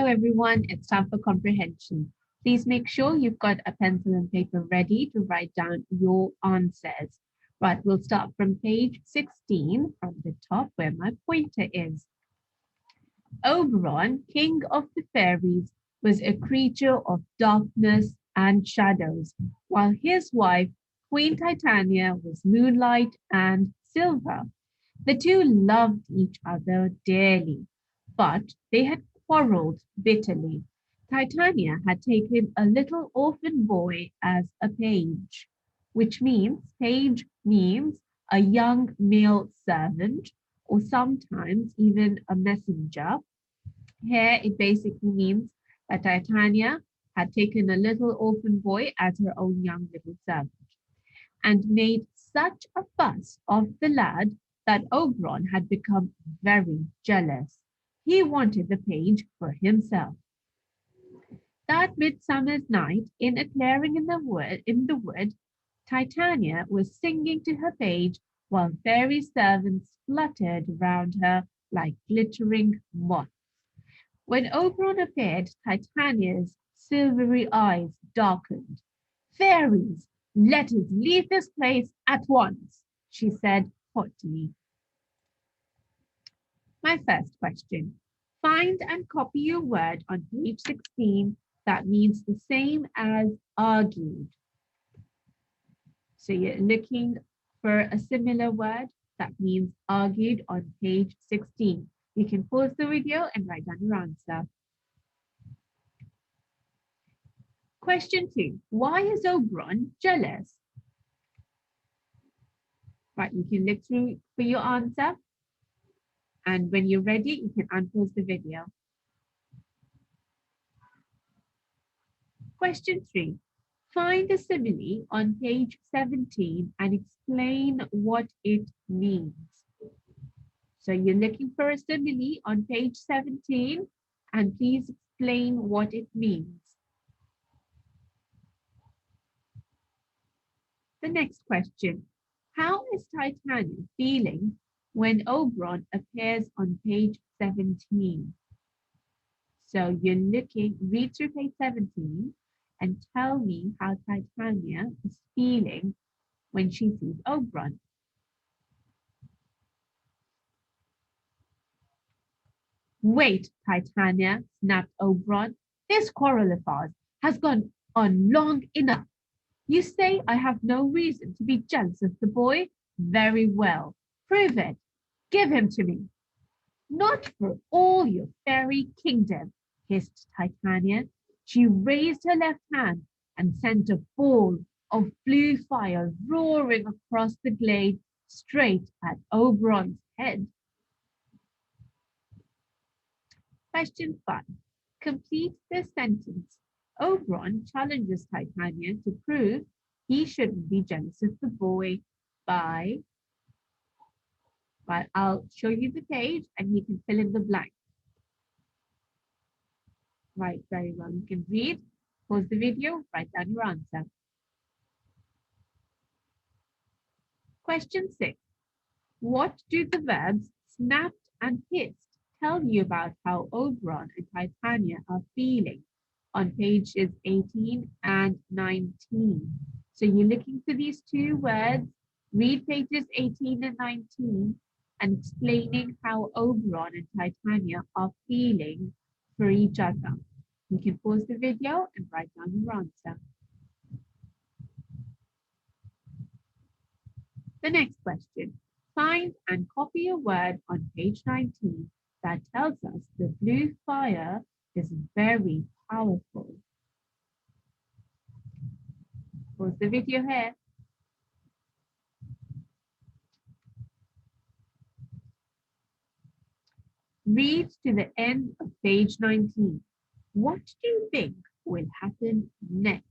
Hello everyone, it's time for comprehension. Please make sure you've got a pencil and paper ready to write down your answers. Right, we'll start from page 16 from the top where my pointer is. Oberon, king of the fairies, was a creature of darkness and shadows, while his wife, Queen Titania, was moonlight and silver. The two loved each other dearly, but they had quarreled bitterly. Titania had taken a little orphan boy as a page, which page means a young male servant or sometimes even a messenger. Here it basically means that Titania had taken a little orphan boy as her own young little servant and made such a fuss of the lad that Oberon had become very jealous. He wanted the page for himself. That midsummer's night, in a clearing in the wood, Titania was singing to her page while fairy servants fluttered around her like glittering moths. When Oberon appeared, Titania's silvery eyes darkened. Fairies, let us leave this place at once, she said haughtily. My first question. Find and copy your word on page 16 that means the same as argued. So you're looking for a similar word that means argued on page 16. You can pause the video and write down your answer. Question 2. Why is Oberon jealous? Right, you can look through for your answer. And when you're ready, you can unpause the video. Question 3. Find a simile on page 17 and explain what it means. So you're looking for a simile on page 17 and please explain what it means. The next question. How is Titania feeling when Oberon appears on page 17? So you're looking, read through page 17 and tell me how Titania is feeling when she sees Oberon. Wait, Titania, snapped Oberon. This quarrel of ours has gone on long enough. You say I have no reason to be jealous of the boy? Very well. Prove it. Give him to me. Not for all your fairy kingdom, hissed Titania. She raised her left hand and sent a ball of blue fire roaring across the glade straight at Oberon's head. Question 5. Complete this sentence. Oberon challenges Titania to prove he shouldn't be jealous of the boy by I'll show you the page and you can fill in the blank. Right, very well. You can read, pause the video, write down your answer. Question 6. What do the verbs snapped and hissed tell you about how Oberon and Titania are feeling on pages 18 and 19? So you're looking for these two words, read pages 18 and 19 and explaining how Oberon and Titania are feeling for each other. You can pause the video and write down your answer. The next question. Find and copy a word on page 19 that tells us the blue fire is very powerful. Pause the video here. Read to the end of page 19. What do you think will happen next?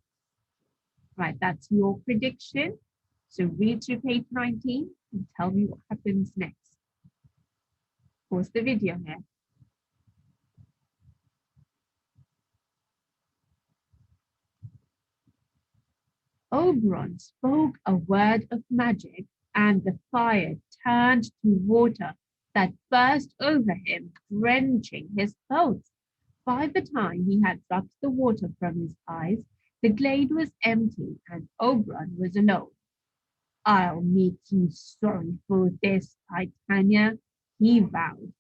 Right, that's your prediction. So read to page 19 and tell me what happens next. Pause the video here. Oberon spoke a word of magic and the fire turned to water that burst over him, drenching his clothes. By the time he had sucked the water from his eyes, the glade was empty and Oberon was alone. I'll make you sorry for this, Titania, he vowed.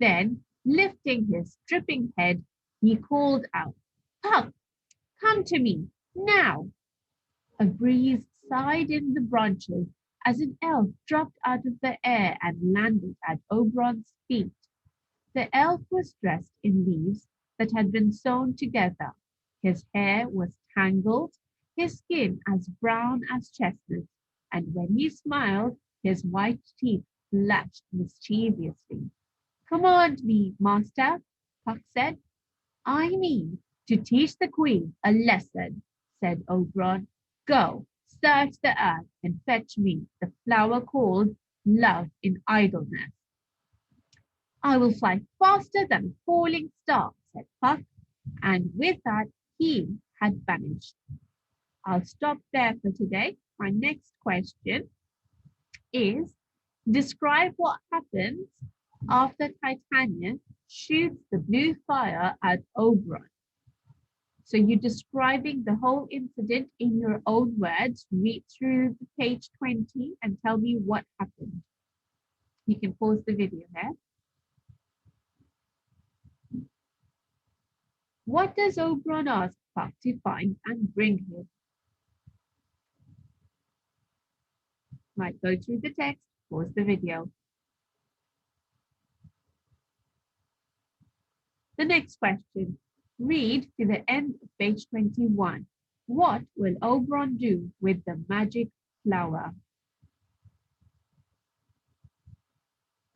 Then, lifting his dripping head, he called out, Puck, come to me, now! A breeze sighed in the branches as an elf dropped out of the air and landed at Oberon's feet. The elf was dressed in leaves that had been sewn together. His hair was tangled, his skin as brown as chestnut, and when he smiled, his white teeth flashed mischievously. Command me, master, Puck said. I mean to teach the queen a lesson, said Oberon. Go, search the earth and fetch me the flower called love in idleness. I will fly faster than a falling star, said Puck, and with that he had vanished. I'll stop there for today. My next question is describe what happens after Titania shoots the blue fire at Oberon. So you're describing the whole incident in your own words. Read through page 20 and tell me what happened. You can pause the video there. What does Oberon ask Puck to find and bring him? Might go through the text, pause the video. The next question, read to the end of page 21. What will Oberon do with the magic flower?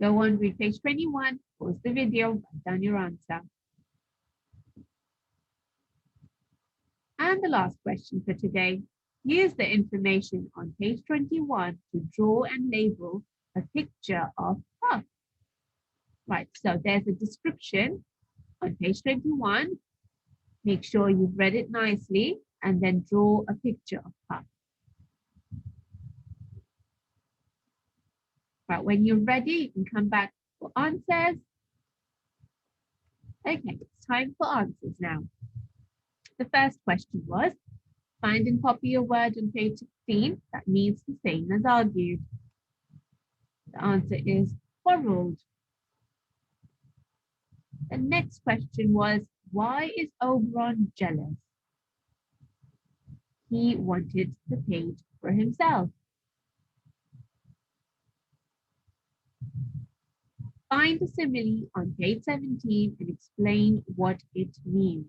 Go on, read page 21, pause the video, write down your answer. And the last question for today, use the information on page 21 to draw and label a picture of Puck. Right, so there's a description on page 21. Make sure you've read it nicely and then draw a picture of Puck. Right, when you're ready, you can come back for answers. Okay, it's time for answers now. The first question was, find and copy a word on page 16 that means the same as argued. The answer is quarreled. The next question was, why is Oberon jealous? He wanted the page for himself. Find a simile on page 17 and explain what it means.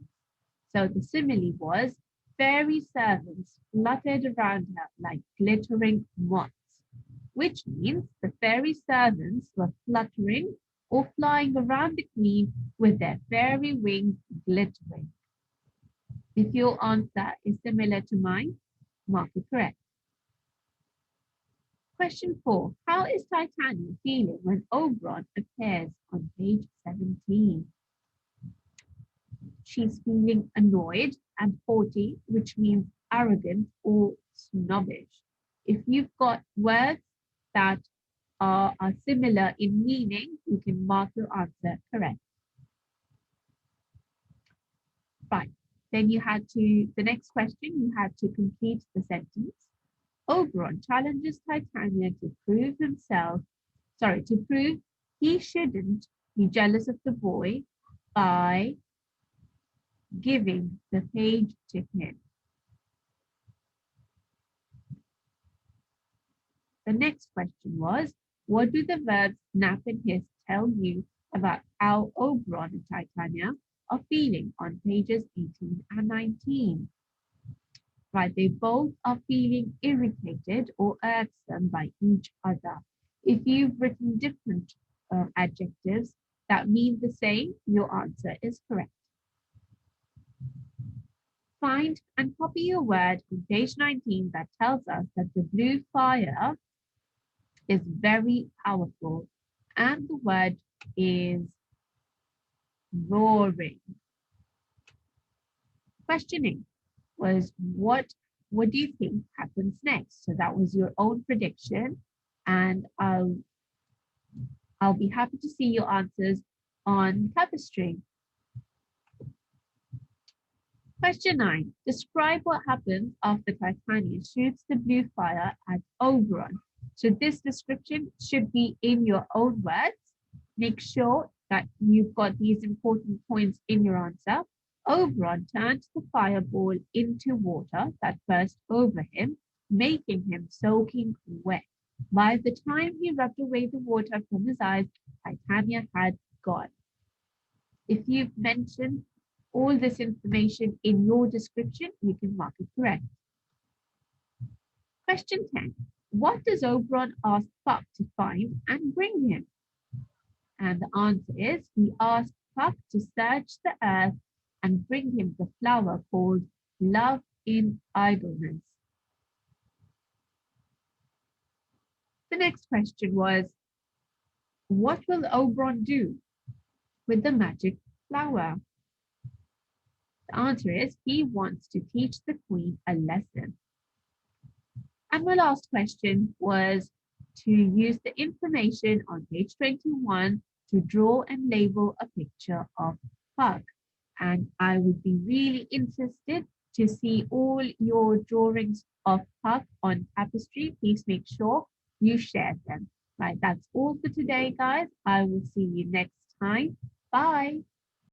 So the simile was, fairy servants fluttered around her like glittering moths, which means the fairy servants were fluttering or flying around the queen with their fairy wings glittering. If your answer is similar to mine, mark it correct. Question 4. How is Titania feeling when Oberon appears on page 17? She's feeling annoyed and haughty, which means arrogant or snobbish. If you've got words that are similar in meaning, you can mark your answer correct. Right, then the next question, you had to complete the sentence. Oberon challenges Titania to prove he shouldn't be jealous of the boy by giving the page to him. The next question was, what do the verbs snap and hiss tell you about how Oberon and Titania are feeling on pages 18 and 19? Right, they both are feeling irritated or irksome by each other. If you've written different adjectives that mean the same, your answer is correct. Find and copy your word on page 19 that tells us that the blue fire is very powerful and the word is roaring. Questioning was what do you think happens next? So that was your own prediction, and I'll be happy to see your answers on Tapestry. Question 9. Describe what happens after Titania shoots the blue fire at Oberon. So this description should be in your own words. Make sure that you've got these important points in your answer. Oberon turned the fireball into water that burst over him, making him soaking wet. By the time he rubbed away the water from his eyes, Titania had gone. If you've mentioned all this information in your description, you can mark it correct. Question 10. What does Oberon ask Puck to find and bring him? And the answer is he asked Puck to search the earth and bring him the flower called love in idleness. The next question was, what will Oberon do with the magic flower? The answer is he wants to teach the queen a lesson. And my last question was to use the information on page 21 to draw and label a picture of Puck. And I would be really interested to see all your drawings of Puck on tapestry. Please make sure you share them. Right, that's all for today, guys. I will see you next time. Bye.